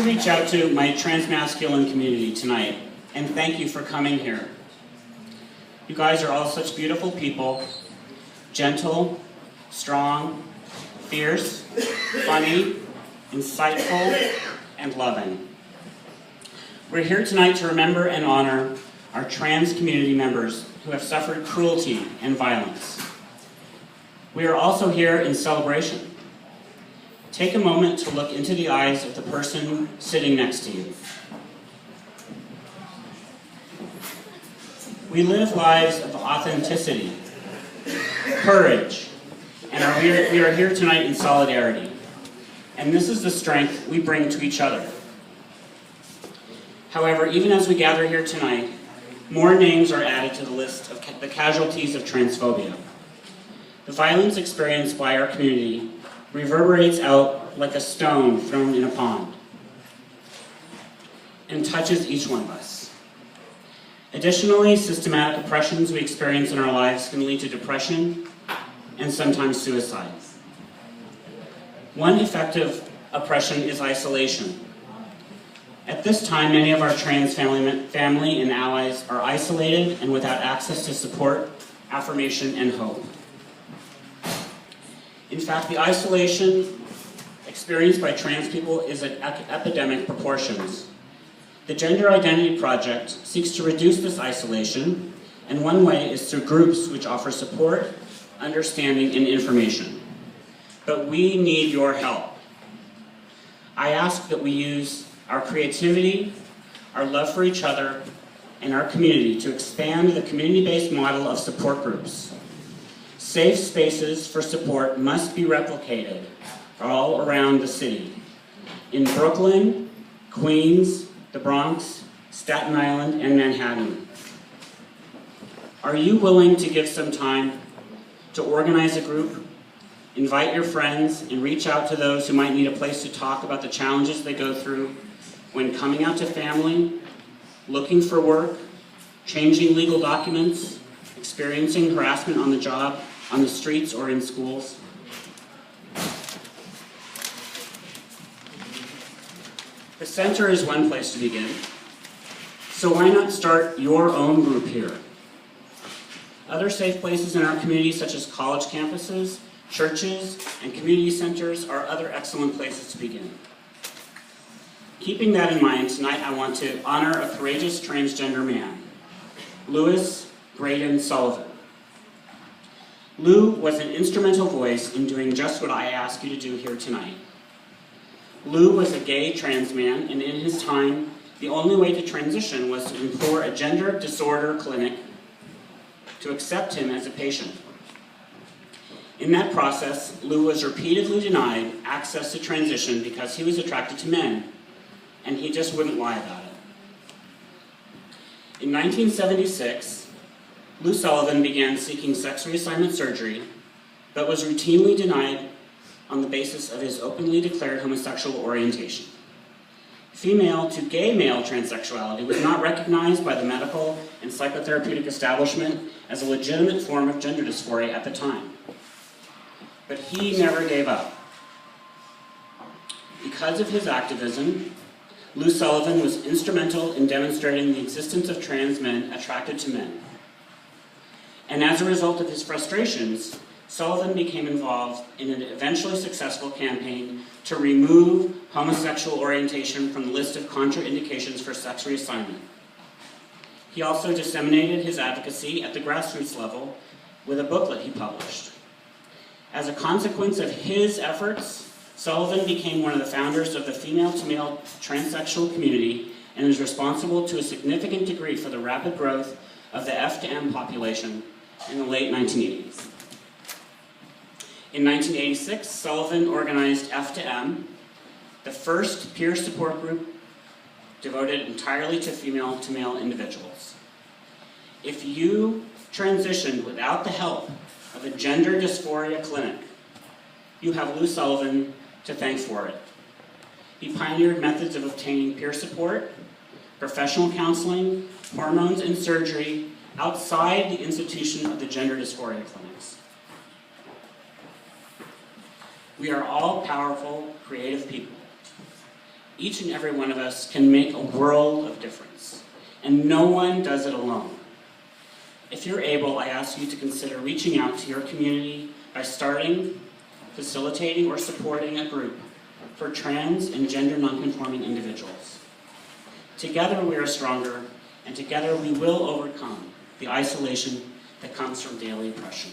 to reach out to my transmasculine community tonight and thank you for coming here. You guys are all such beautiful people, gentle, strong, fierce, funny, insightful, and loving. We're here tonight to remember and honor our trans community members who have suffered cruelty and violence. We are also here in celebration. Take a moment to look into the eyes of the person sitting next to you. We live lives of authenticity, courage, and we are here tonight in solidarity. And this is the strength we bring to each other. However, even as we gather here tonight, more names are added to the list of the casualties of transphobia. The violence experienced by our community reverberates out like a stone thrown in a pond and touches each one of us. Additionally, systematic oppressions we experience in our lives can lead to depression and sometimes suicide. One effective oppression is isolation. At this time, many of our trans family and allies are isolated and without access to support, affirmation, and hope. In fact, the isolation experienced by trans people is at epidemic proportions. The Gender Identity Project seeks to reduce this isolation, and one way is through groups which offer support, understanding, and information. But we need your help. I ask that we use our creativity, our love for each other, and our community to expand the community-based model of support groups. Safe spaces for support must be replicated all around the city. In Brooklyn, Queens, the Bronx, Staten Island, and Manhattan. Are you willing to give some time to organize a group, invite your friends, and reach out to those who might need a place to talk about the challenges they go through when coming out to family, looking for work, changing legal documents, experiencing harassment on the job, on the streets, or in schools? The center is one place to begin, so why not start your own group here? Other safe places in our community, such as college campuses, churches, and community centers, are other excellent places to begin. Keeping that in mind, tonight I want to honor a courageous transgender man, Louis Graydon Sullivan. Lou was an instrumental voice in doing just what I ask you to do here tonight. Lou was a gay trans man, and in his time, the only way to transition was to implore a gender disorder clinic to accept him as a patient. In that process, Lou was repeatedly denied access to transition because he was attracted to men, and he just wouldn't lie about it. In 1976, Lou Sullivan began seeking sex reassignment surgery, but was routinely denied on the basis of his openly declared homosexual orientation. Female to gay male transsexuality was not recognized by the medical and psychotherapeutic establishment as a legitimate form of gender dysphoria at the time. But he never gave up. Because of his activism, Lou Sullivan was instrumental in demonstrating the existence of trans men attracted to men. And as a result of his frustrations, Sullivan became involved in an eventually successful campaign to remove homosexual orientation from the list of contraindications for sex reassignment. He also disseminated his advocacy at the grassroots level with a booklet he published. As a consequence of his efforts, Sullivan became one of the founders of the female-to-male transsexual community and is responsible to a significant degree for the rapid growth of the F to M population in the late 1980s. In 1986, Sullivan organized F to M, the first peer support group devoted entirely to female-to-male individuals. If you transitioned without the help of a gender dysphoria clinic, you have Lou Sullivan to thank for it. He pioneered methods of obtaining peer support, professional counseling, hormones, and surgery outside the institution of the gender dysphoria clinics. We are all powerful, creative people. each and every one of us can make a world of difference, and no one does it alone. If you're able, I ask you to consider reaching out to your community by starting, facilitating, or supporting a group for trans and gender nonconforming individuals. Together we are stronger, and together we will overcome the isolation that comes from daily oppression.